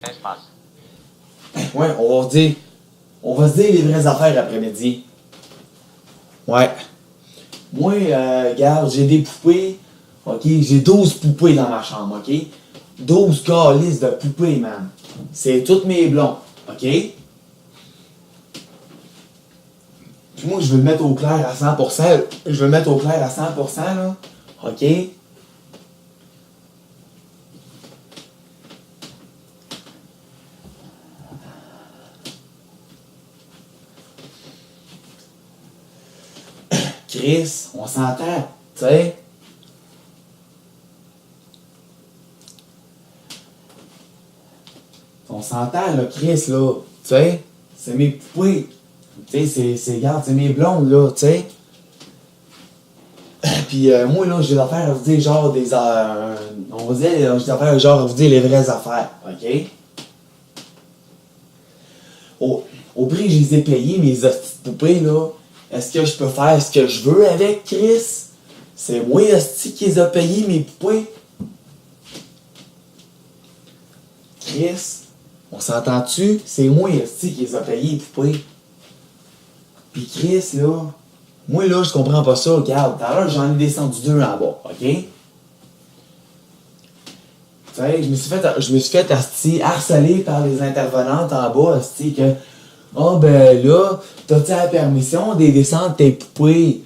Qu'est-ce qui se passe? Ouais, on va se dire les vraies affaires après-midi. Ouais. Moi, regarde, j'ai des poupées. OK? J'ai 12 poupées dans ma chambre, OK? 12 calices de poupées, man. C'est toutes mes blonds, OK? Puis moi, je veux le mettre au clair à 100%. Je veux le mettre au clair à 100%, là. OK? Chris, on s'entend, tu sais? On s'entend, là, Chris, là, tu sais? C'est mes poupées. Tu sais, regarde, c'est mes blondes, là, tu sais? Puis moi, là, j'ai des affaires à vous dire, genre, on va dire, j'ai des affaires, genre, à vous dire les vraies affaires, OK? Au prix que je les ai payées, mes petites poupées, là, est-ce que je peux faire ce que je veux avec, Chris? C'est moi, esti, qui les a payées, mes poupées. Chris, on s'entend-tu? C'est moi, esti, qui les a payées, les poupées. Puis Chris, là, moi, là, je comprends pas ça. Regarde, tout à l'heure, j'en ai descendu 2 en bas, OK? Tu sais, je me suis fait asti, harceler par les intervenantes en bas, asti, que ben là, t'as-tu la permission de descendre tes poupées?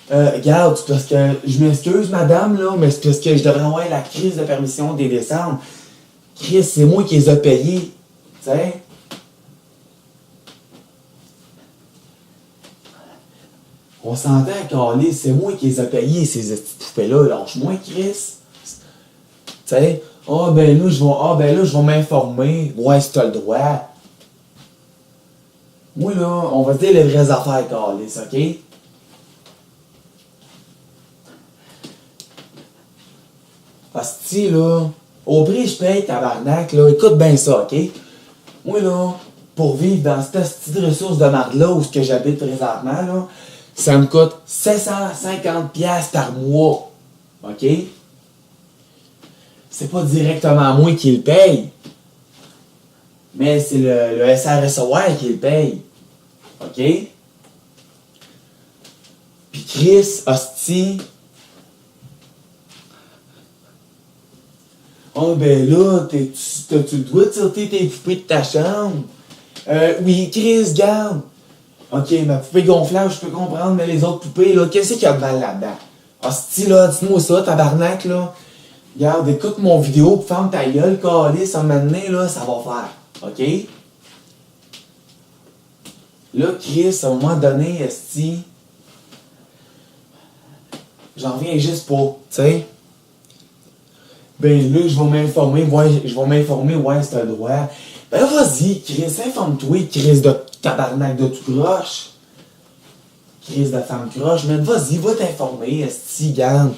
Regarde, c'est parce que je m'excuse, madame, là, mais c'est parce que je devrais avoir la crise de permission de descendre. Chris, c'est moi qui les ai payés. Tu sais? On s'entend, Carlis, c'est moi qui les ai payés, ces petites poupées-là. Lâche-moi, Chris. Tu sais? Ben là, je vais m'informer. Ouais, si t'as le droit. Moi, là, on va se dire les vraies affaires, Carlis, OK? Parce que, là, au prix, je paye, tabarnak, là. Écoute bien ça, OK? Moi, là, pour vivre dans cette petite ressource de marde-là où que j'habite présentement, là, ça me coûte 750$ par mois. OK? C'est pas directement moi qui le paye. Mais c'est le SRSOR qui le paye. OK? Puis Chris, hostie. Ben là, t'as-tu le droit de sortir tes poupées de ta chambre? Oui, Chris, garde. OK, ma poupée gonflable, je peux comprendre, mais les autres poupées, là, qu'est-ce qu'il y a de mal là-dedans? Hostie, là, dis-moi ça, tabarnak, là. Regarde, écoute mon vidéo, pis ferme ta gueule, câlisse, à un moment donné, là, ça va faire. OK? Là, Chris, à un moment donné, esti, j'en reviens juste pas, tu sais? Ben là, je vais m'informer, ouais, c'est un droit. Ben vas-y, Chris, informe-toi, Chris de tabarnak de tout croche. Chris de femme croche, mais vas-y, va t'informer, esti, garde.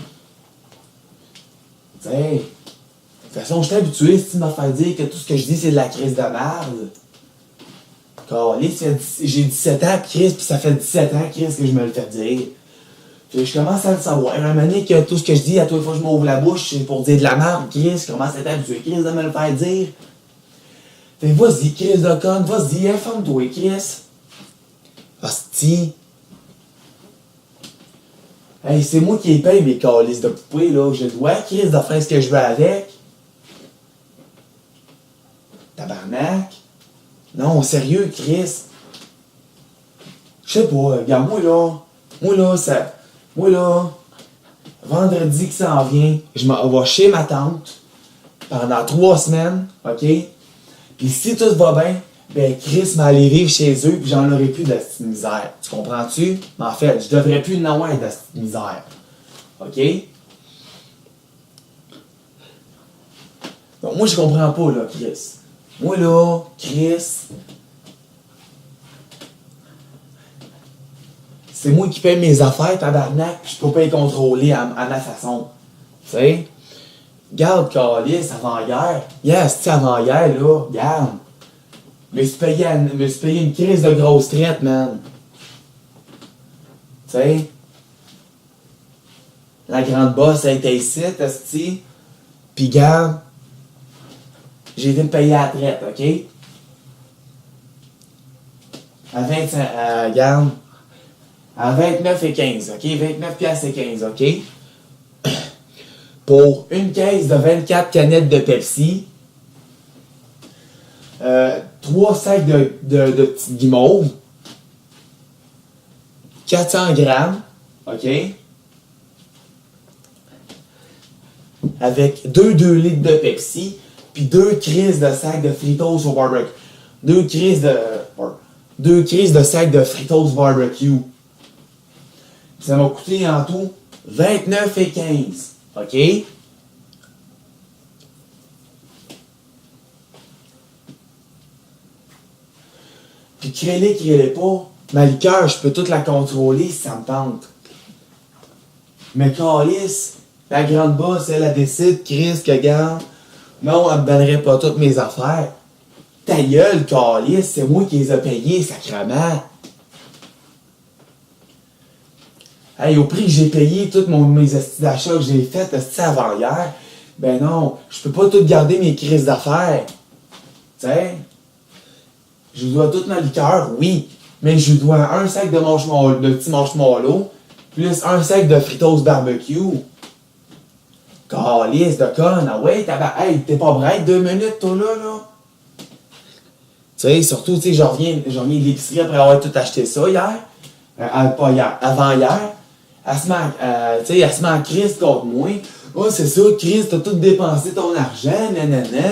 Tu sais, de toute façon, je suis habitué, si tu m'as fait dire que tout ce que je dis, c'est de la crise de merde. Caliste, j'ai 17 ans, Chris, pis ça fait 17 ans, Chris, que je me le fais dire. Puis je commence à le savoir. À un moment donné, que tout ce que je dis, à toute fois que je m'ouvre la bouche, c'est pour dire de la merde, Chris, je commence à être habitué, Chris, de me le faire dire. Fait vas-y, Chris de conne, vas-y, informe-toi, Chris. Hostie. Hey, c'est moi qui les paye mes calices de poupées, là. J'ai le droit, Chris, de faire ce que je veux avec. Tabarnak. Non, sérieux, Chris. Je sais pas, regarde, moi là, vendredi que ça en vient, je m'en vais chez ma tante pendant 3 semaines, OK? Puis si tout va bien, ben Chris m'a allé vivre chez eux puis j'en aurai plus de cette misère. Tu comprends-tu? Mais en fait, je devrais plus en avoir de cette misère. OK? Donc moi je comprends pas là, Chris. Moi là, Chris, c'est moi qui paye mes affaires, tabarnak, pis je peux pas les contrôler à ma façon. Tu sais? Garde, calice, avant-hier. Yes, tu avant-hier, là, garde. Me suis payé une crise de grosse traite, man. Tu sais? La grande bosse, elle était ici, esti. Pis garde, j'ai été me payer à la traite, OK? À 25, regarde, à 29 et 15, OK? 29 piastres et 15, OK? Pour une caisse de 24 canettes de Pepsi, 3 sacs de petites guimauves, 400 grammes, OK? Avec 2 litres de Pepsi, puis 2 crises de sacs de Fritos au barbecue. 2 crises de sacs de Fritos barbecue. Ça m'a coûté en tout 29 et 15. OK? Puis créez pas. Ma liqueur, je peux toute la contrôler si ça me tente. Mais calice, la grande boss, elle décide, Chris, que garde. Non, elle me donnerait pas toutes mes affaires. Ta gueule, calice, c'est moi qui les ai payées, sacrement. Hey, au prix que j'ai payé tous mes estis d'achats que j'ai fait estis avant hier, ben non, je peux pas tout garder mes crises d'affaires. Tu sais? Je dois toute ma liqueur, oui, mais je dois un sac de petits marshmallows, plus un sac de Fritos barbecue. Calice de conne, ah ouais, hey, t'es pas prêt 2 minutes, toi là? Tu sais, surtout, tu sais, j'en reviens de l'épicerie après avoir tout acheté ça hier. Pas hier, avant hier. Elle se met en crise contre moi. Oh, c'est ça, Chris, t'as tout dépensé ton argent, nanana.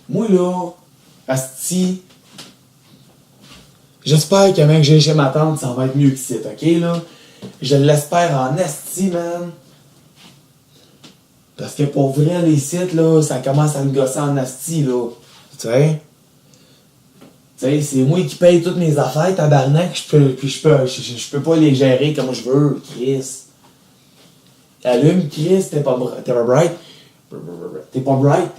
Moi, là, asti, j'espère que même que j'ai chez ma tante, ça va être mieux que ça, ok, là? Je l'espère en asti, man. Parce que pour vrai, les sites, là, ça commence à me gosser en asti, là. Tu sais? Tu sais, c'est moi qui paye toutes mes affaires, tabarnak, je peux pas les gérer comme je veux, Chris. Allume, Chris, t'es pas bright. T'es pas bright,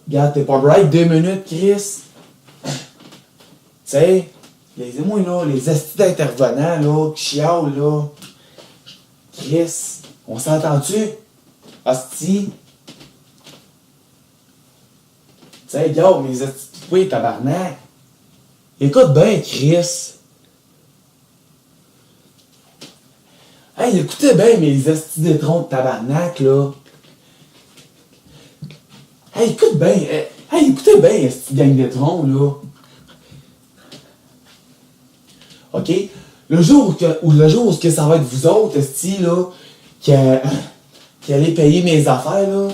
regarde, t'es pas bright, 2 minutes, Chris. Tu sais, moi là, les estis d'intervenants, là, qui chialent, là. Chris, on s'entend-tu? Hostie. Tu sais, regarde, mes estis de poupées, tabarnak. Écoute bien, Chris. Hey, écoutez bien mes estis d'étrons de tabarnak, là. Hey, écoute bien. Hey, écoutez bien, estis gang d'étrons, là. OK? Le jour où ça va être vous autres, estis, là, qui allez payer mes affaires, là,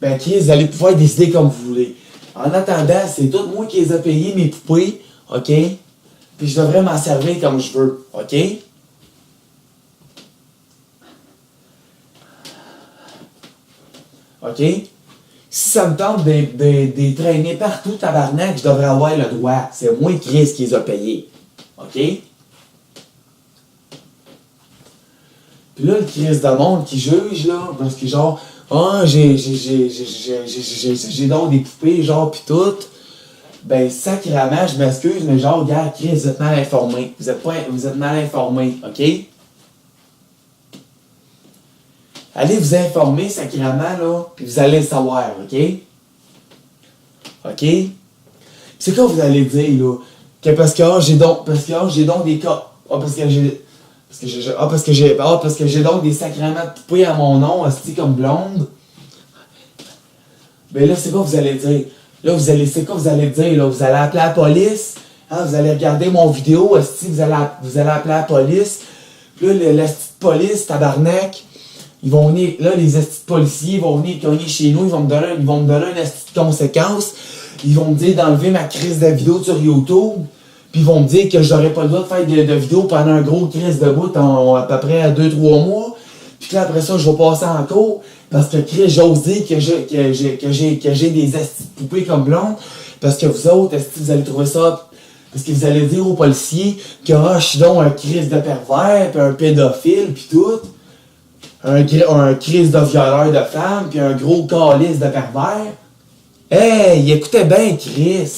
ben, Chris, vous allez pouvoir décider comme vous voulez. En attendant, c'est tout moi qui les ai payés, mes poupées, OK? Puis je devrais m'en servir comme je veux, OK? OK? Si ça me tente de traîner partout, tabarnak, je devrais avoir le droit. C'est moi qui les a payés. OK? Puis là, le Chris de monde qui juge, là, parce que genre, j'ai donc des poupées, genre, pis tout. Ben, sacrément, je m'excuse, mais genre, regarde, Chris, vous êtes mal informé. Vous êtes mal informé, OK? Allez vous informer, sacrément, là, puis vous allez le savoir, OK? OK? C'est quoi vous allez dire, là? Que parce que j'ai donc des cas. Parce que j'ai donc des sacréments de poupées à mon nom, hostie comme blonde. Ben là, c'est quoi vous allez dire? Là, c'est quoi vous allez dire, là? Vous allez appeler la police, hein? Vous allez regarder mon vidéo, hostie, vous allez appeler la police. Puis là, la petite police, tabarnak, ils vont venir, là, les estis policiers vont venir cogner chez nous, ils vont me donner une esti de conséquence. Ils vont me dire d'enlever ma crise de vidéo sur YouTube. Puis ils vont me dire que j'aurais pas le droit de faire de vidéos pendant un gros crise de bout à peu près à 2-3 mois. Puis là, après ça, je vais passer en cours. Parce que Chris, j'ose dire que j'ai des estis de poupées comme blondes. Parce que vous autres, vous allez trouver ça. Parce que vous allez dire aux policiers que je suis donc un crise de pervers, puis un pédophile, puis tout. Un crise de violeur de femmes, puis un gros calice de pervers. Hey, écoutez bien, Chris.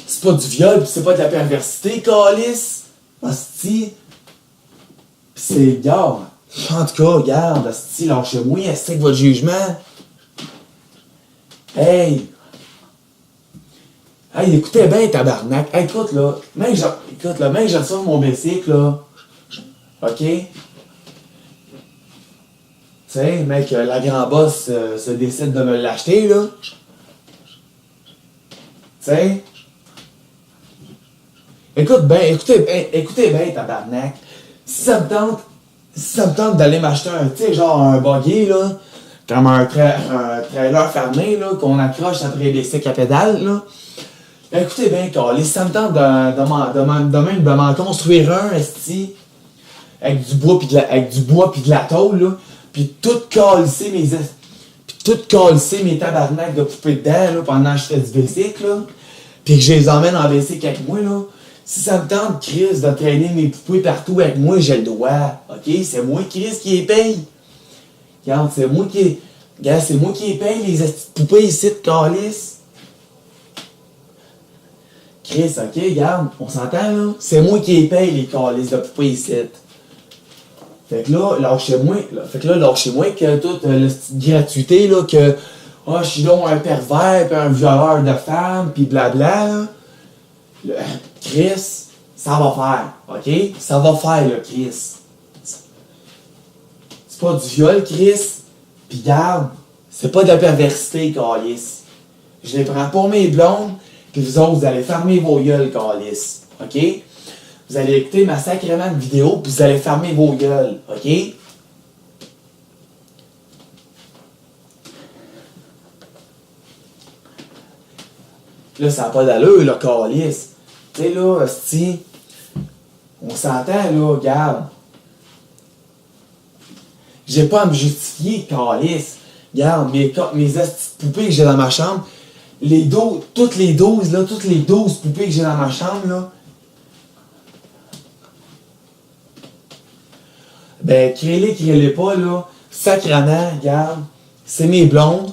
C'est pas du viol, pis c'est pas de la perversité, calice. Hostie. Pis c'est, regarde, en tout cas, regarde, si lâchez-moi, est-ce que votre jugement? Hey! Hey, écoutez bien, tabarnak. Hey, écoute, là, même que je reçois mon bicycle, là. OK? Tu sais, mec, la grand boss se décide de me l'acheter, là. Tu sais? Écoutez bien, tabarnak. Si ça me tente d'aller m'acheter tu sais, genre un buggy, là, comme un trailer fermé, là, qu'on accroche après les bicycles à pédale, là. Écoutez bien, Carlis, si ça me tente de m'en construire un, esti, avec du bois pis de la tôle, là, pis tout calisser mes tabarnaks de poupées dedans, là, pendant que je fais du bicycle, là, pis que je les emmène en bicycle avec moi, là. Si ça me tente, Chris, de traîner mes poupées partout avec moi, j'ai le droit. OK? C'est moi, Chris, qui les paye. Regarde, c'est moi qui les paye, les poupées ici de Carlis. Chris, OK, regarde, on s'entend, là? C'est moi qui les paye, les Carlis de poupées ici. Fait que là, lâchez-moi que toute la petite gratuité, là, que je suis donc un pervers, pis un violeur de femmes, pis blabla, là. Chris, ça va faire, OK? Ça va faire, là, Chris. C'est pas du viol, Chris. Pis garde, c'est pas de la perversité, Carlis. Je les prends pour mes blondes, pis vous autres, vous allez fermer vos gueules, Carlis. OK? Vous allez écouter ma sacrément de vidéo, pis vous allez fermer vos gueules. OK? Là, ça n'a pas d'allure, là, Carlis. Tu sais, là, hostie, on s'entend, là, regarde. J'ai pas à me justifier, Carlis. Regarde, mes hosties de poupées que j'ai dans ma chambre, toutes les 12 poupées que j'ai dans ma chambre, là, ben, créez-les pas, là, sacrément, regarde, c'est mes blondes,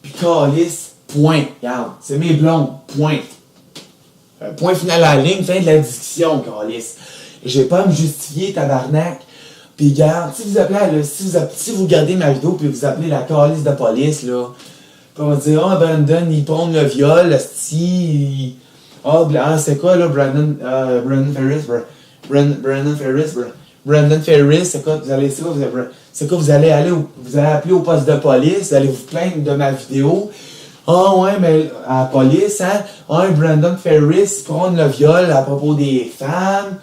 pis Carlis, point, regarde, c'est mes blondes, point. Point final à la ligne, fin de la discussion, Carlis. J'ai pas à me justifier, tabarnak. Pis regarde, si vous regardez ma vidéo pis vous appelez la Carlis de police, là, pis on va dire, Brandon, il prône le viol, esti, c'est quoi, là, Brandon Ferris, c'est quoi, vous allez appeler au poste de police, vous allez vous plaindre de ma vidéo. Ouais, mais à la police, hein? Brandon Ferris prône le viol à propos des femmes,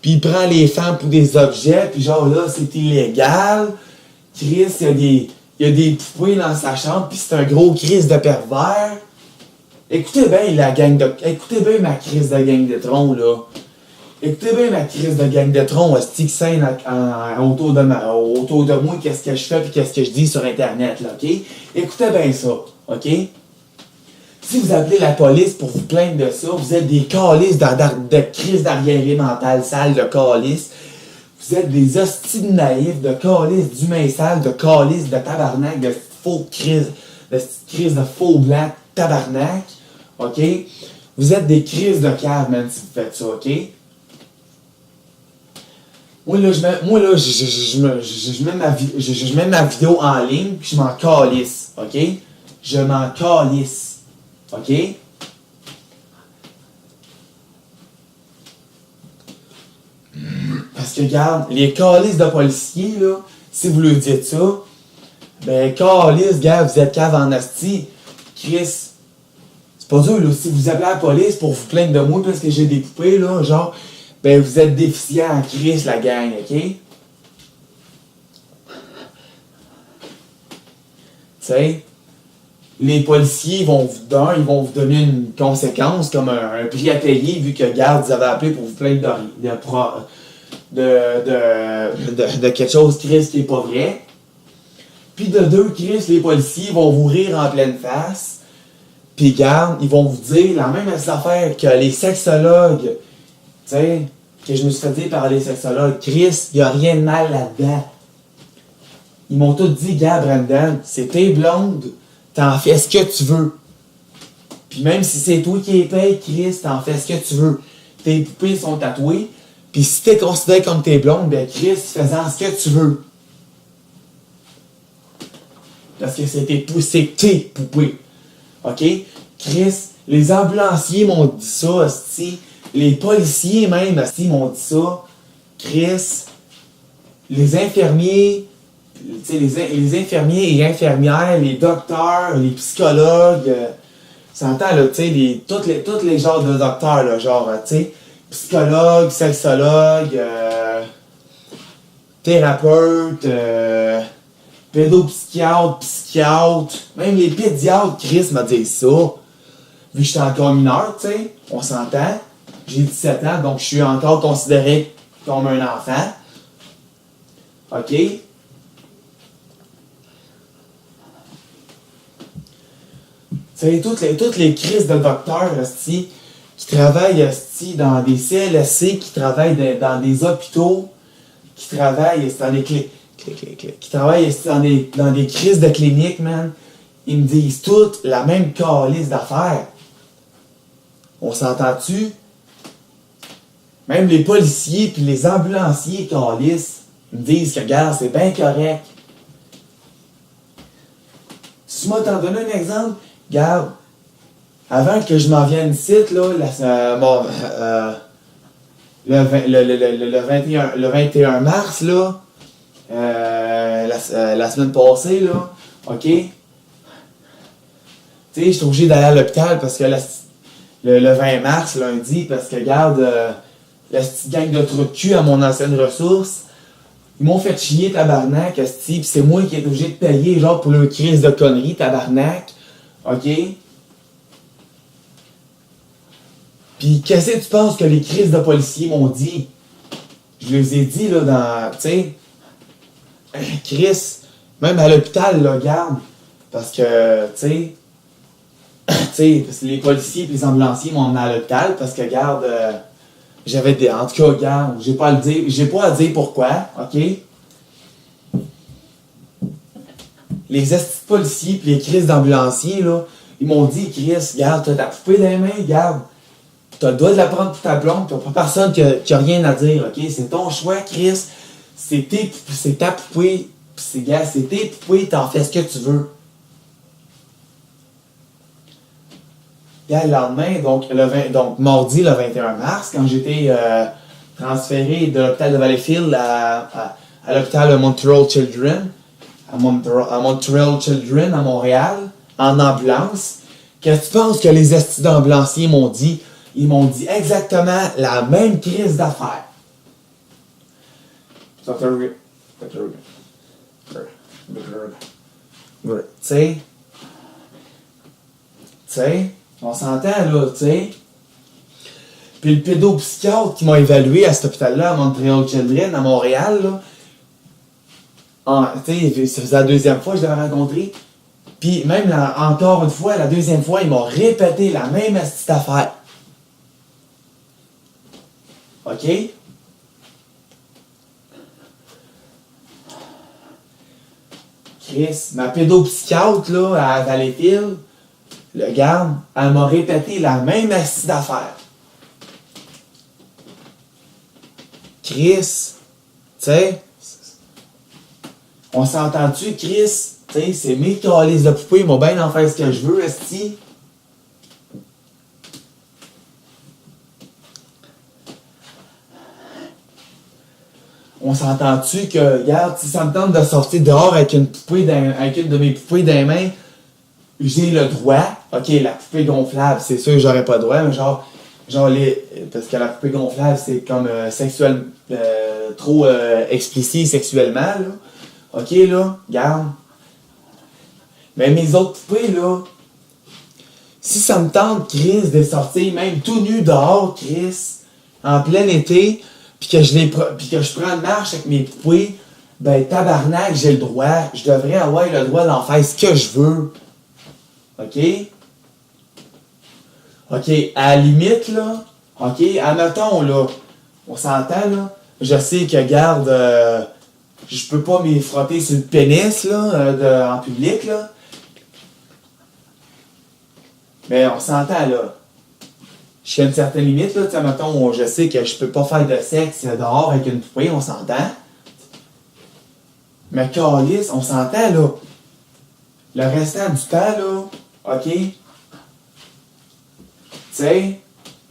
puis il prend les femmes pour des objets, puis genre là, c'est illégal. Chris, il y a des poupées dans sa chambre, puis c'est un gros Chris de pervers. Écoutez bien ma crise de gang de tronc, là. Écoutez bien ma crise de gang de tronc, qui scène autour de moi, qu'est-ce que je fais, puis qu'est-ce que je dis sur Internet, là, OK? Écoutez bien ça. OK? Si vous appelez la police pour vous plaindre de ça, vous êtes des calices de crise d'arriéré mentale sale de calices. Vous êtes des hosties de naïfs, de calices d'humains sales, de calices de tabarnak, de faux crises, de faux blancs tabarnak. OK? Vous êtes des crises de cave, man, si vous faites ça, OK? Moi, là, je mets ma vidéo en ligne, puis je m'en calisse, OK? Je m'en calisse, OK? Parce que, regarde, les calices de policiers, là, si vous leur dites ça, ben, calices, gars, vous êtes cave en asti. Chris, c'est pas dur, là, si vous appelez la police pour vous plaindre de moi parce que j'ai des poupées, là, genre, ben, vous êtes déficient en Chris, la gang, OK? Tu sais, les policiers vont vous donner une conséquence comme un prix à payer vu que, garde, vous avez appelé pour vous plaindre de quelque chose, Chris, qui est pas vrai. Puis de deux, Chris, les policiers vont vous rire en pleine face. Puis, garde, ils vont vous dire la même affaire que les sexologues. Tu sais, que je me suis fait dire par les sexologues, Chris, il n'y a rien de mal là-dedans. Ils m'ont tous dit, gars, Brandon, c'est tes blondes, t'en fais ce que tu veux. Puis même si c'est toi qui les payes, Chris, t'en fais ce que tu veux. Tes poupées sont tatouées, Puis si t'es considéré comme tes blondes, ben Chris, fais-en ce que tu veux. Parce que c'est tes poupées. OK? Chris, les ambulanciers m'ont dit ça, hostie. Les policiers même, hostie, m'ont dit ça. Chris, les infirmiers, tu sais, les infirmiers et infirmières, les docteurs, les psychologues, s'entend, là, tu sais, tous les genres de docteurs, là, genre, tu sais, psychologue, sexologue, thérapeute, pédopsychiatre, psychiatre, même les pédiatres, Chris m'a dit ça. Vu que j'étais encore mineur, tu sais, on s'entend. J'ai 17 ans, donc je suis encore considéré comme un enfant. OK? Tu sais, toutes les crises de docteurs, hostie, qui travaillent, hostie, dans des CLSC, qui travaillent dans des hôpitaux, qui travaillent dans des qui travaillent dans des crises de clinique, man, ils me disent toutes la même calice d'affaires. On s'entend-tu? Même les policiers puis les ambulanciers calice, ils me disent que, regarde, c'est bien correct. Si moi t'en donner un exemple, regarde, avant que je m'en vienne ici, là, le 21 mars, là, la semaine passée, là, OK? Tu sais, j'étais obligé d'aller à l'hôpital parce que le 20 mars, lundi, parce que, regarde, la petite gang de trous de cul à mon ancienne ressource, ils m'ont fait chier, tabarnak, pis c'est moi qui est obligé de payer, genre, pour leur crise de conneries, tabarnak. OK? Pis qu'est-ce que tu penses que les crises de policiers m'ont dit? Je les ai dit, là, dans, tu sais, Chris, même à l'hôpital, là, garde, parce que, tu sais, parce que les policiers et les ambulanciers m'ont emmené à l'hôpital, parce que, garde, j'avais des, en tout cas, garde, j'ai pas à dire pourquoi, OK? Les estis de policiers et les crises d'ambulanciers, là, ils m'ont dit, Chris, garde, t'as ta poupée dans les mains, garde. T'as le droit de la prendre pour ta blonde, t'as pas personne qui a rien à dire, OK? C'est ton choix, Chris. C'est ta poupée, c'est tes poupées, t'en fais ce que tu veux. Et le lendemain, donc mardi, le 21 mars, quand j'étais transféré de l'hôpital de Valleyfield à l'hôpital de Montreal Children, à Montreal Children, à Montréal, en ambulance, qu'est-ce que tu penses que les estis d'ambulanciers m'ont dit? Ils m'ont dit exactement la même crise d'affaires. Tu sais, on s'entend là, tu sais. Puis le pédopsychiatre qui m'a évalué à cet hôpital-là, à Montreal Children, à Montréal, là, tu sais, ça faisait la deuxième fois que je l'avais rencontré. Puis même encore une fois, la deuxième fois, ils m'ont répété la même petite affaire. OK? Chris, ma pédopsychiatre, là, à Valleyfield, le garde, elle m'a répété la même astuce d'affaires. Chris, tu sais, on s'entend-tu, Chris? Tu sais, c'est mes calices de poupée, ils m'ont bien en faire ce que je veux, esti. On s'entend-tu que, regarde, si ça me tente de sortir dehors avec une de mes poupées dans les mains, j'ai le droit. OK, la poupée gonflable, c'est sûr que j'aurais pas le droit, mais parce que la poupée gonflable, c'est comme trop explicite sexuellement, là. OK, là, regarde. Mais mes autres poupées, là, si ça me tente, Chris, de sortir même tout nu dehors, Chris, en plein été, puis que je prends une marche avec mes poupées, ben tabarnak, j'ai le droit. Je devrais avoir le droit d'en faire ce que je veux. OK? OK, à la limite, là, OK, admettons, là, on s'entend, là, je sais que, garde, je peux pas m'y frotter sur le pénis, là, en public, là. Mais on s'entend, là. Jusqu'à une certaine limite, là, tu sais, mettons, je sais que je peux pas faire de sexe dehors avec une poupée, on s'entend. Mais câlisse, on s'entend, là. Le restant du temps, là, OK? Tu sais,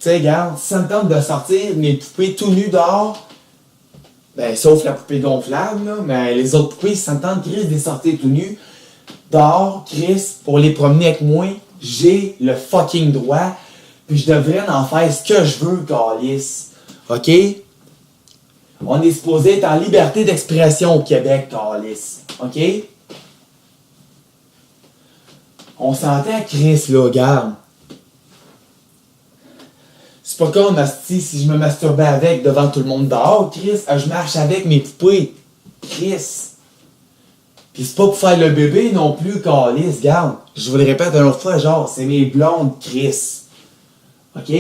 regarde, si ça me tente de sortir mes poupées tout nues dehors, ben, sauf la poupée gonflable, là, mais les autres poupées, si ça me tente, Chris, de les sortir tout nues, dehors, Chris, pour les promener avec moi, j'ai le fucking droit, puis je devrais en faire ce que je veux, câlisse. OK? On est supposé être en liberté d'expression au Québec, câlisse. OK? On s'entend, Chris, là, regarde. C'est pas comme, asti, si je me masturbais avec devant tout le monde dehors, Chris, je marche avec mes poupées. Chris. Pis c'est pas pour faire le bébé non plus, câlisse, regarde. Je vous le répète une autre fois, genre, c'est mes blondes, Chris. OK?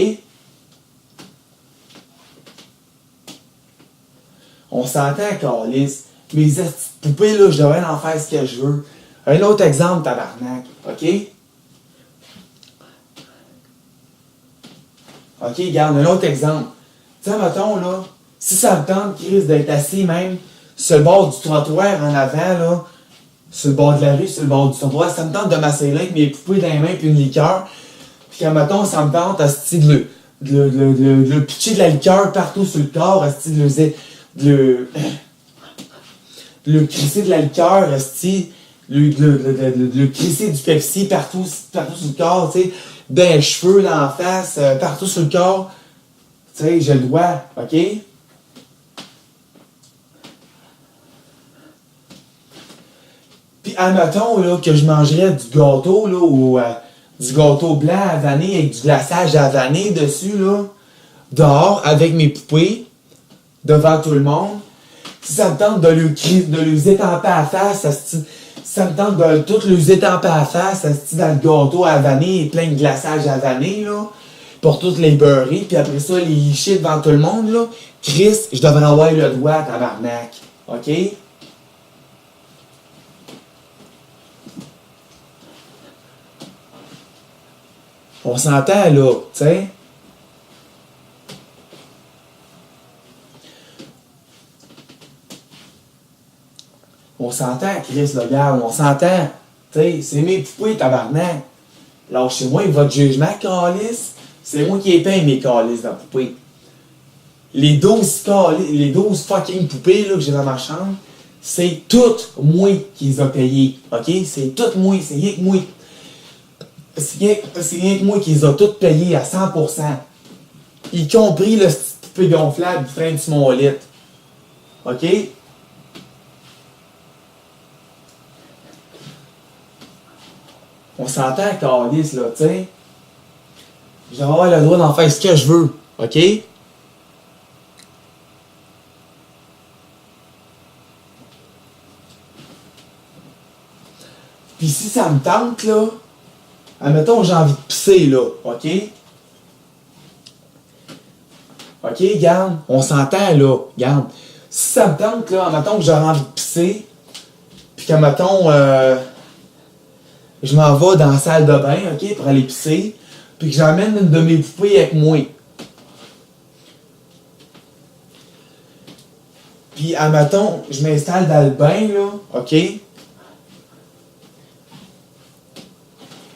On s'entend, câlisse. Mes asti de poupées, là, je devrais en faire ce que je veux. Un autre exemple, tabarnak. OK? OK, regarde, un autre exemple. Tu sais, mettons, là, si ça me tente, Chris, d'être assis même sur le bord du trottoir en avant, là, sur le bord de la rue, sur le bord du trottoir, ça me tente de m'asseoir avec mes poupées dans les mains puis une liqueur. Puis quand, mettons, ça me tente, asti, de le pitcher de la liqueur partout sur le corps, asti, de le crisser de la liqueur, asti, le crisser du Pepsi partout sur le corps, tu sais, dans les cheveux, dans la face, partout sur le corps. Tu sais, j'ai le droit, OK? Puis, admettons, là, que je mangerais du gâteau, là, ou du gâteau blanc à vanille avec du glaçage à vanille dessus, là, dehors, avec mes poupées, devant tout le monde. Si ça me tente de les étamper à la face, ça me tente de tout les étamper à la face, dans le gâteau à vanille, plein de glaçage à vanille, là, pour toutes les beurrer, puis après ça, les licher devant tout le monde, là. Chris, je devrais avoir le droit, tabarnak. OK? On s'entend, là, tu sais? On s'entend, Chris, le gars, on s'entend. Tu sais, c'est mes poupées, tabarnak. Lâchez-moi votre jugement, calice. C'est moi qui ai peint mes calices dans la poupée. Les 12 fucking poupées là, que j'ai dans ma chambre, c'est toutes moi qui les a payées. OK? C'est toutes moi, c'est rien que moi. C'est rien que moi qui les a toutes payées à 100%. Y compris le petit poupée gonflable du train sur mon lit. OK? On s'entend, calice, là, tu sais. Je vais avoir le droit d'en faire ce que je veux. OK? Puis si ça me tente, là, admettons j'ai envie de pisser, là, OK? OK, garde, on s'entend, là, garde. Si ça me tente, là, admettons que j'aurais envie de pisser, puis qu'admettons, je m'en vais dans la salle de bain, OK, pour aller pisser, puis que j'emmène une de mes poupées avec moi. Puis, admettons, je m'installe dans le bain, là, OK?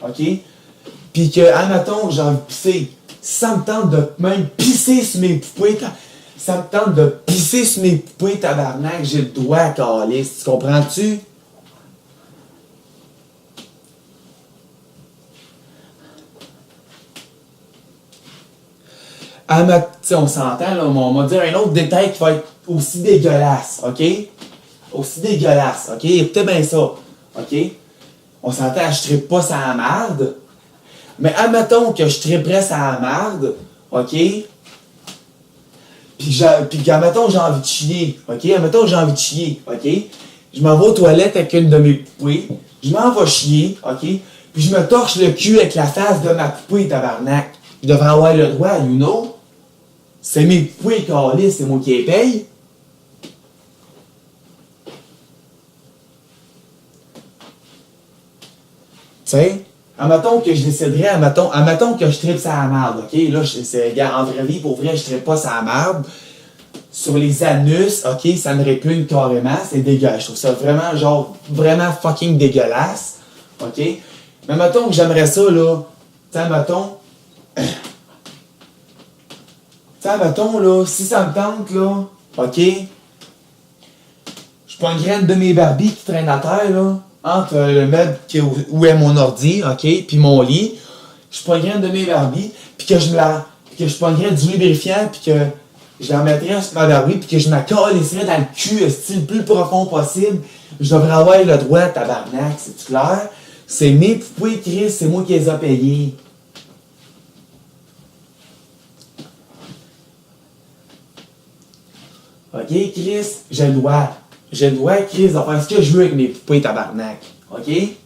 OK? Puis que, admettons, j'ai envie de pisser. Si ça me tente de même pisser sur mes poupées, ça me tente de pisser sur mes poupées, tabarnak, j'ai le droit, calice. Tu comprends-tu? T'sais, on s'entend, là, on va dire un autre détail qui va être aussi dégueulasse, OK? Aussi dégueulasse, OK? Écoutez bien ça, OK? On s'entend, je trippe pas sa marde, mais admettons que je tripperais sa marde, OK? Puis admettons j'ai envie de chier, OK? Admettons j'ai envie de chier, OK? Je m'en vais aux toilettes avec une de mes poupées, je m'en vais chier, OK? Puis je me torche le cul avec la face de ma poupée, tabarnak. Je devrais avoir le droit, you know? C'est mes poupées, calice, c'est moi qui les paye. Tu sais? Admettons que je déciderais, admettons que je tripe sur la merde, ok? Là, gars, en vraie vie, pour vrai, je tripe pas sur la merde. Sur les anus, ok, ça me répugne carrément, c'est dégueulasse. Je trouve ça vraiment, genre, vraiment fucking dégueulasse, ok? Mais admettons que j'aimerais ça, là, tu sais, admettons, là, si ça me tente, là, ok? Je prends une graine de mes Barbies qui traînent à terre, là, entre le meuble où est mon ordi, ok, puis mon lit. Je prends une graine de mes Barbies, puis que je prends une graine du lubrifiant, puis que je la mettrais sur ma Barbie, puis que je me calisserais dans le cul, style le plus profond possible. Je devrais avoir le droit, tabarnak, c'est clair? C'est mes poupées, Chris, c'est moi qui les ai payées. Ok, Chris, j'ai le droit. J'ai le droit, Chris, de faire ce que je veux avec mes poupées, tabarnak. Ok? Tu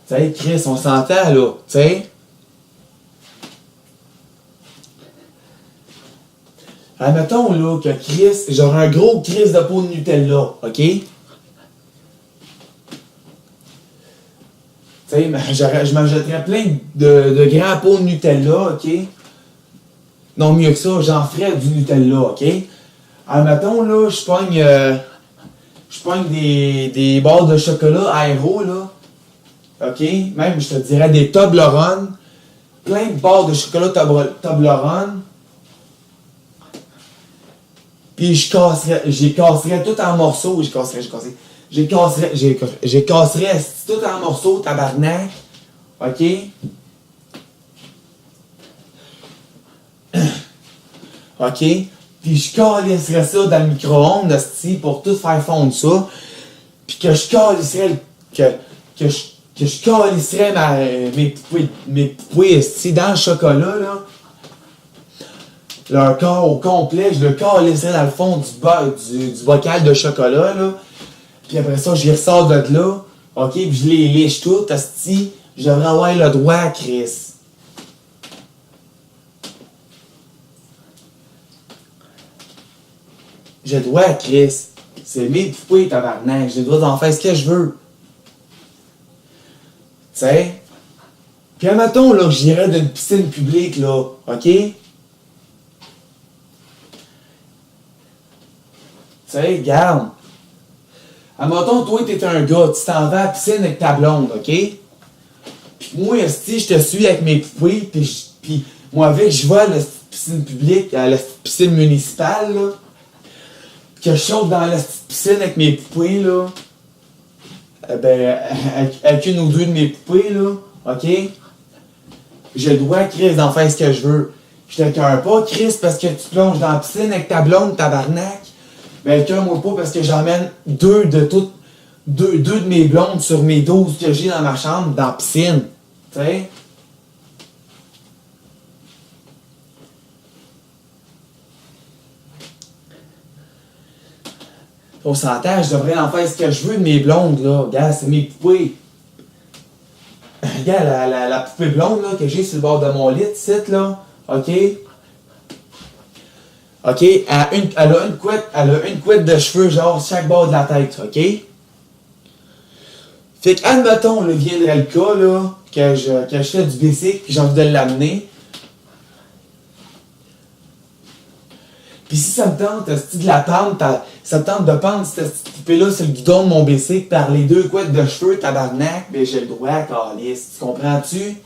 sais, Chris, on s'entend, là. Tu sais? Admettons, là, que Chris, j'aurais un gros Chris de peau de Nutella. Ok? Tu sais, je m'achèterais plein de grands pots de Nutella, ok? Non, mieux que ça, j'en ferais du Nutella, ok? Admettons, là, je pogne des barres de chocolat aéro, là. Ok? Même, je te dirais des Toblerone. Plein de barres de chocolat Toblerone. Puis j'ai casserais tout en morceaux. J'ai casserais tout en morceaux, tabarnak. Ok? Ok? Puis je calisserais ça dans le micro-ondes, pour tout faire fondre ça. Puis que je calisserais que je calisserais mes poupées dans le chocolat, là. Leur corps au complet, je le calisserais dans le fond du bocal de chocolat, là. Puis après ça, je les ressors de là. Ok? Puis je les liche toutes, asti. Je devrais avoir le droit, Chris. J'ai le droit, Chris. C'est mes poupées, tabarnak. J'ai le droit d'en faire ce que je veux. Tu sais? Puis admettons, là, que j'irais d'une piscine publique, là. OK? Tu sais, regarde. Admettons, toi, t'es un gars, tu t'en vas à la piscine avec ta blonde, OK? Puis moi, esti, je te suis avec mes poupées, puis moi, avec, je vais à la piscine publique, à la piscine municipale, là. Que je saute dans la piscine avec mes poupées, là. Avec une ou deux de mes poupées, là. OK? J'ai le droit, Chris, d'en faire ce que je veux. Je t'écœure pas, Chris, parce que tu plonges dans la piscine avec ta blonde, tabarnak. Mais écœure-moi pas parce que j'emmène deux de mes blondes sur mes 12 que j'ai dans ma chambre, dans la piscine. Tu sais? On s'entend, je devrais en faire ce que je veux de mes blondes, là. Regarde, c'est mes poupées. Regarde, la poupée blonde, là, que j'ai sur le bord de mon lit, ici, là. OK? OK? Elle a une couette de cheveux, genre, chaque bord de la tête, OK? Fait que, admettons, là, viendrait le cas, là, que je fais du bicycle, puis j'ai envie de l'amener. Puis si ça me tente, de la pendre, ça me tente de pendre cette poupée-là sur le guidon de mon bicycle par les deux couettes de cheveux, tabarnak, ben j'ai le droit, calice. Tu comprends-tu?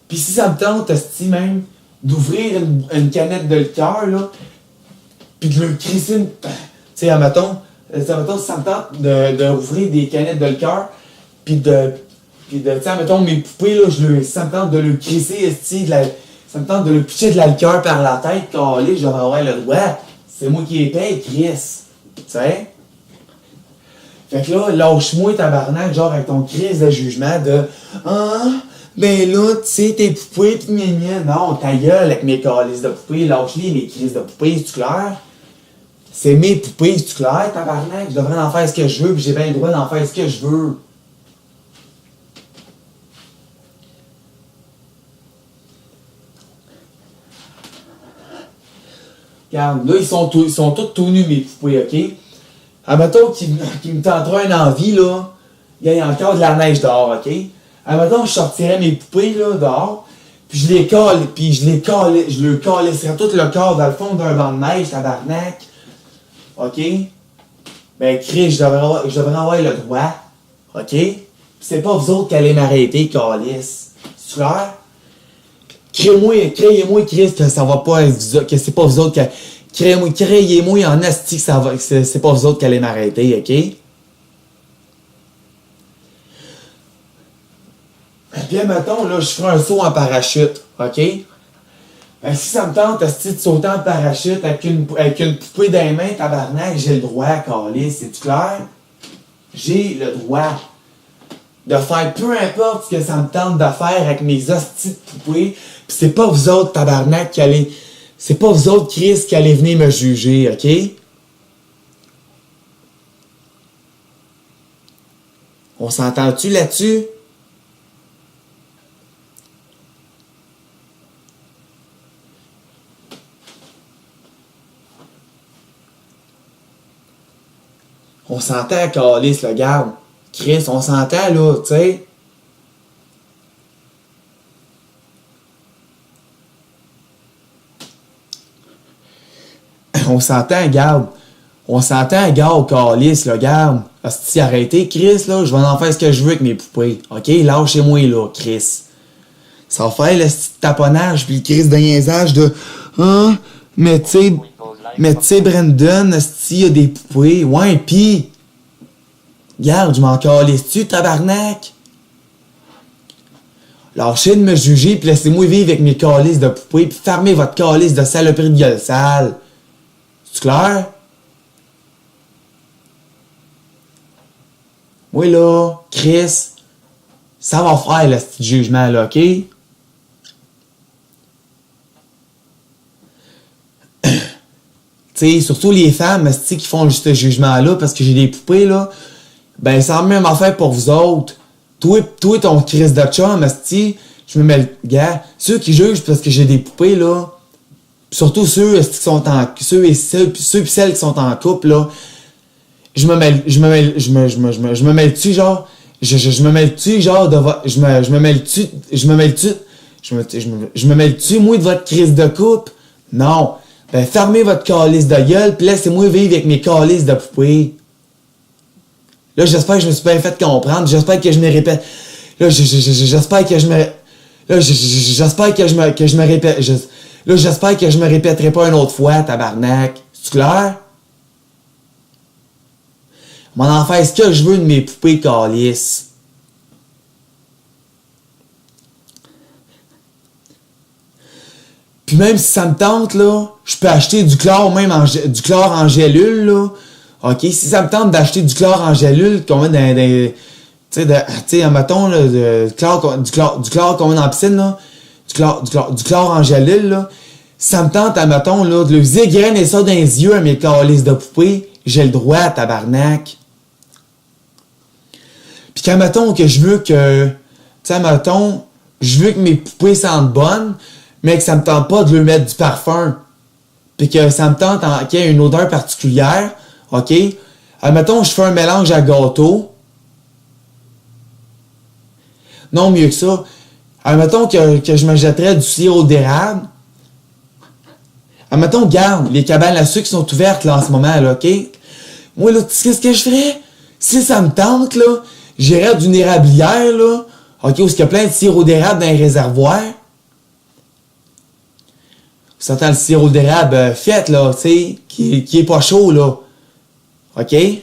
Puis si ça me tente, même, d'ouvrir une canette de liqueur, là, puis de le crisser une... Tu sais, admettons, si ça me tente d'ouvrir des canettes de liqueur, puis tu sais, admettons, mes poupées, là, ça me tente de le crisser, ça me tente de le pitcher de la liqueur par la tête, calé, je devrais avoir le droit. C'est moi qui les paye, Chris. Tu sais? Fait que là, lâche-moi, tabarnak, genre avec ton crise de jugement de ah, ben là, tu sais, tes poupées, pis gna. Non, ta gueule avec mes calices de poupées, lâche-les, mes crises de poupées, c'est-tu clair? C'est mes poupées, c'est-tu clair, tabarnak? Je devrais en faire ce que je veux, pis j'ai bien le droit d'en faire ce que je veux. Regarde, là, ils sont tous tout nus, mes poupées, ok? Admettons qu'il me tenterait une envie, là. Il y a encore de la neige dehors, ok? Admettons que je sortirais mes poupées, là, dehors, puis je les leur calisserais tout le corps dans le fond d'un banc de neige, tabarnak. Ok? Ben, Chris, je devrais avoir le droit. Ok? Pis c'est pas vous autres qui allez m'arrêter, calice. C'est clair? Créez-moi, Chris, que ça va pas être que c'est pas vous autres qui. Créez-moi en asti que c'est pas vous autres qui allez m'arrêter, ok? Puis, mettons, là, je ferai un saut en parachute, ok? Ben, si ça me tente, asti, de sauter en parachute avec une poupée dans les mains, tabarnak, j'ai le droit, calice, c'est-tu clair? J'ai le droit de faire peu importe ce que ça me tente de faire avec mes hosties de poupées. Pis c'est pas vous autres, tabarnak, c'est pas vous autres, Chris, qui allez venir me juger, ok? On s'entend-tu là-dessus? On s'entend, calice, le garde. Chris, on s'entend, là, tu sais. On s'entend, garde. On s'entend, garde, calice, là, garde. Si arrêtez, Chris, là, je vais en faire ce que je veux avec mes poupées. Ok? Lâchez-moi, là, Chris. Ça va faire le petit taponnage, puis le Chris de niaisage de. Hein? Mais tu sais, Brandon, il y a des poupées. Ouais, pis. Regarde, je m'en calisse-tu, tabarnak? Lâchez de me juger, pis laissez-moi vivre avec mes calices de poupées, pis fermez votre calice de saloperie de gueule sale. C'est clair? Moi, là, Chris, ça va faire le petit jugement, là, ok? T'sais, surtout les femmes, qui font ce jugement-là, parce que j'ai des poupées, là, ben, c'est la même affaire pour vous autres. Toi, ton Chris de chum, je me mets le gars. Ceux qui jugent parce que j'ai des poupées, là, surtout ceux qui sont ceux et celles qui sont en couple, là, je me mets le dessus, genre, je me mets le dessus, genre, je me mets le dessus, moi, de votre crise de couple. Non. Ben, fermez votre calice de gueule, pis laissez-moi vivre avec mes calices de poupées. Là, j'espère que je me suis bien fait comprendre. J'espère que je me répète. Là, j'espère que je me... Là, j'espère que je me répète. Là, j'espère que je me répéterai pas une autre fois, tabarnak. C'est clair? M'en en faire ce que je veux de mes poupées calices. Puis même si ça me tente, là, je peux acheter du chlore, du chlore en gélule, là. Ok, si ça me tente d'acheter du chlore en gélule, qu'on met dans des... Tu sais, mettons, là, du chlore qu'on met dans la piscine, là. Du chlore en gélule, là. Si ça me tente, mettons, là, de le zégrainer ça dans les yeux à mes calices de poupées, j'ai le droit, tabarnak. Pis quand, mettons, que je veux que... Tu sais, mettons, je veux que mes poupées sentent bonnes, mais que ça me tente pas de leur mettre du parfum. Pis que ça me tente qu'il y ait une odeur particulière. OK? Admettons, je fais un mélange à gâteau. Non, mieux que ça. Admettons que je me jetterais du sirop d'érable. Admettons, regarde, les cabanes à sucre sont ouvertes, là, en ce moment, là, OK? Moi, là, tu sais ce que je ferais? Si ça me tente, là, j'irais d'une érablière, là, OK, où il y a plein de sirop d'érable dans les réservoirs. Ça entend le sirop d'érable fait, là, tu sais, qui est pas chaud, là. OK? Fait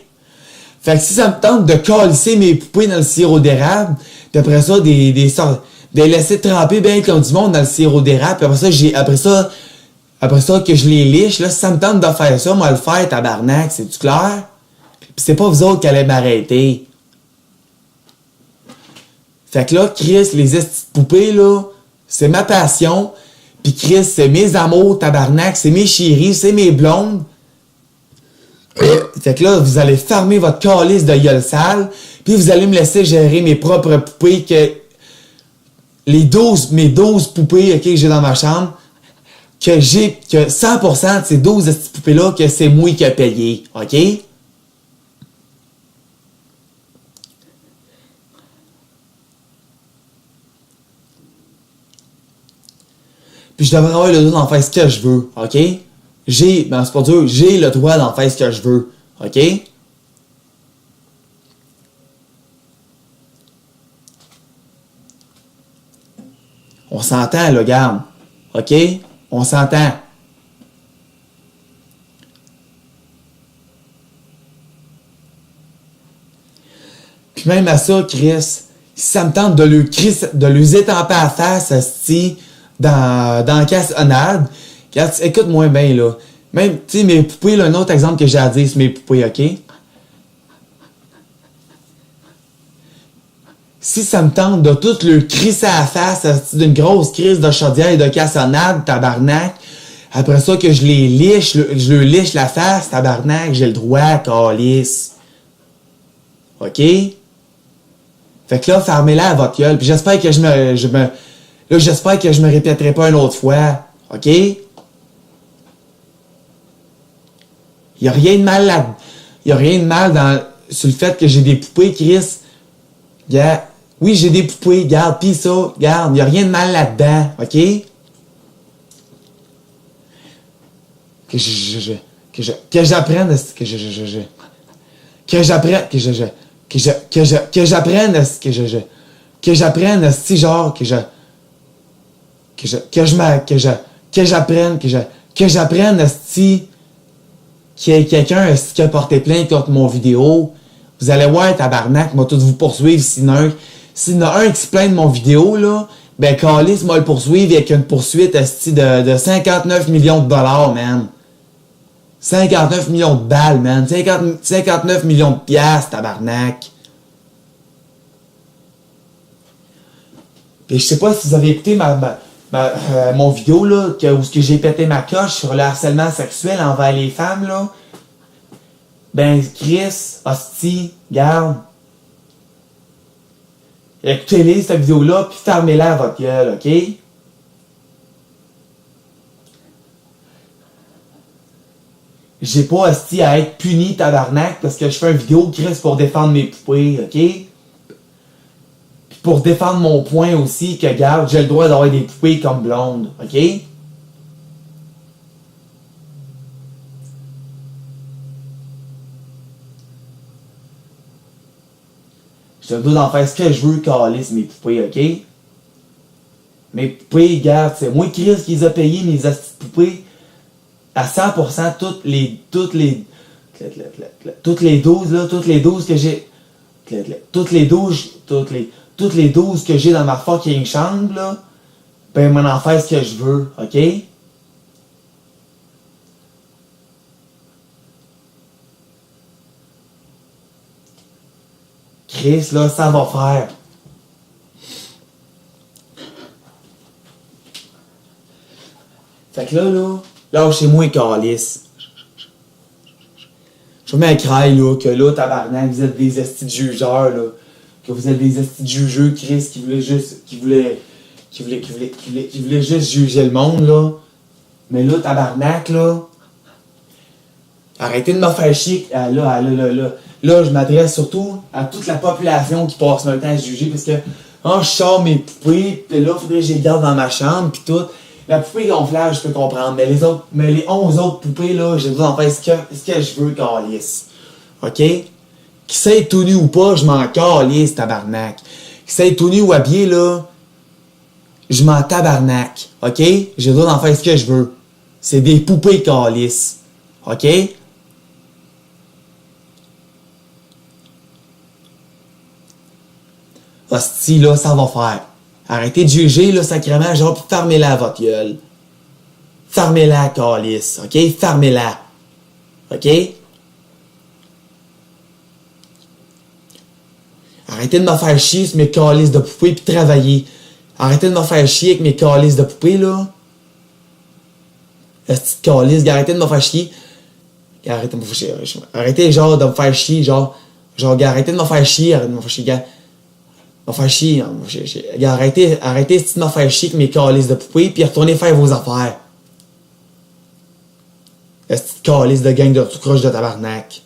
que si ça me tente de calisser mes poupées dans le sirop d'érable, puis après ça, de les laisser tremper bien comme du monde dans le sirop d'érable, puis après ça que je les liche, là, si ça me tente de faire ça, moi le faire, tabarnak, c'est-tu clair? Puis c'est pas vous autres qui allez m'arrêter. Fait que là, Chris, les petites poupées, là, c'est ma passion, puis Chris, c'est mes amours, tabarnak, c'est mes chéris, c'est mes blondes. Fait que là, vous allez fermer votre calice de gueule sale, puis vous allez me laisser gérer mes propres poupées, mes 12 poupées, ok, que j'ai dans ma chambre. que 100% de ces 12 petites poupées-là, que c'est moi qui ai payé, OK? Puis je devrais avoir le droit d'en faire ce que je veux, OK? Ben c'est pas dur, j'ai le droit d'en faire ce que je veux, OK? On s'entend, là, garde. OK? On s'entend. Puis même à ça, Chris, si ça me tente de lui étamper à la face, asti, dans la cassonade, écoute-moi bien, là. Même, tu sais, mes poupées, là, un autre exemple que j'ai à dire sur mes poupées, OK? Si ça me tente de tout le crisser à la face, d'une grosse crise de chaudière et de cassonade, tabarnak, après ça que je les liche, je le liche la face, tabarnak, j'ai le droit, calice. OK? Fait que là, fermez-la à votre gueule. Puis j'espère que j'espère que je me répéterai pas une autre fois. OK? Il y a rien de mal là. Il y a rien de mal sur le fait que j'ai des poupées, Chris. Yeah. Oui, j'ai des poupées, garde, pis ça, garde, y a rien de mal là-dedans, OK? Que j'apprenne, si genre, que j'apprenne, si qu'il y ait quelqu'un qui a porté plainte contre mon vidéo. Vous allez voir, tabarnak, m'a tout vous poursuivre, sinon, s'il y en a un qui se plaint de mon vidéo, là, ben, Calis m'a le poursuivre avec une poursuite, esti, de 59 millions de dollars, man. 59 millions de balles, man. 59 millions de piastres, tabarnak. Puis je sais pas si vous avez écouté mon vidéo, là, où j'ai pété ma coche sur le harcèlement sexuel envers les femmes, là. Ben, Chris, hostie, garde. Écoutez-les, cette vidéo-là, puis fermez-la à votre gueule, OK? J'ai pas, hostie, à être puni, tabarnak, parce que je fais une vidéo, Chris, pour défendre mes poupées, OK? Puis pour défendre mon point aussi, que, garde, j'ai le droit d'avoir des poupées comme blondes, OK? J'ai le droit d'en faire ce que je veux, calice, mes poupées, OK? Mes poupées, regarde, c'est moi, Chris, qui les a payées, mes astuces poupées, à 100%, toutes les 12, là, toutes les 12 que j'ai, toutes les 12 que j'ai dans ma fucking chambre, là, ben, m'en en faire ce que je veux, OK? Chris, là, ça va faire. Fait que là, lâchez-moi, calice. Je me mets à craindre, là, que là, tabarnak, vous êtes des estis de jugeurs, là. Que vous êtes des estis de jugeux, Chris, qui voulaient juste juger le monde, là. Mais là, tabarnak, là. Arrêtez de me faire chier. Là, je m'adresse surtout à toute la population qui passe le temps à se juger, parce que, je sors mes poupées, pis là, faudrait que je les garde dans ma chambre, pis tout. La poupée gonflable, je peux comprendre, mais les 11 autres poupées, là, j'ai besoin d'en faire ce que je veux, calice. OK? Qui sait tout nu ou pas, je m'en calisse, tabarnak. Qui sait tout nu ou habillé, là, je m'en tabarnak. OK? J'ai besoin d'en faire ce que je veux. C'est des poupées, calice. OK? Hostie, là, ça va faire. Arrêtez de juger, là, sacrément, genre, pis fermez-la à votre gueule. Fermez-la, calice, OK? Fermez-la. OK? Arrêtez de me faire chier sur mes calices de poupées pis travaillez. Arrêtez de me faire chier avec mes calices de poupées, là. La petite calice, arrêtez de me faire chier. Arrêtez de me faire chier. Arrêtez, genre, de me faire chier, genre, arrêtez de me faire chier, arrêtez de me faire chier, gars. Me faire chier, arrêtez de me faire chier avec mes calices de poupées, puis retournez faire vos affaires. Est-ce que calice de gang de tout croche de tabarnak?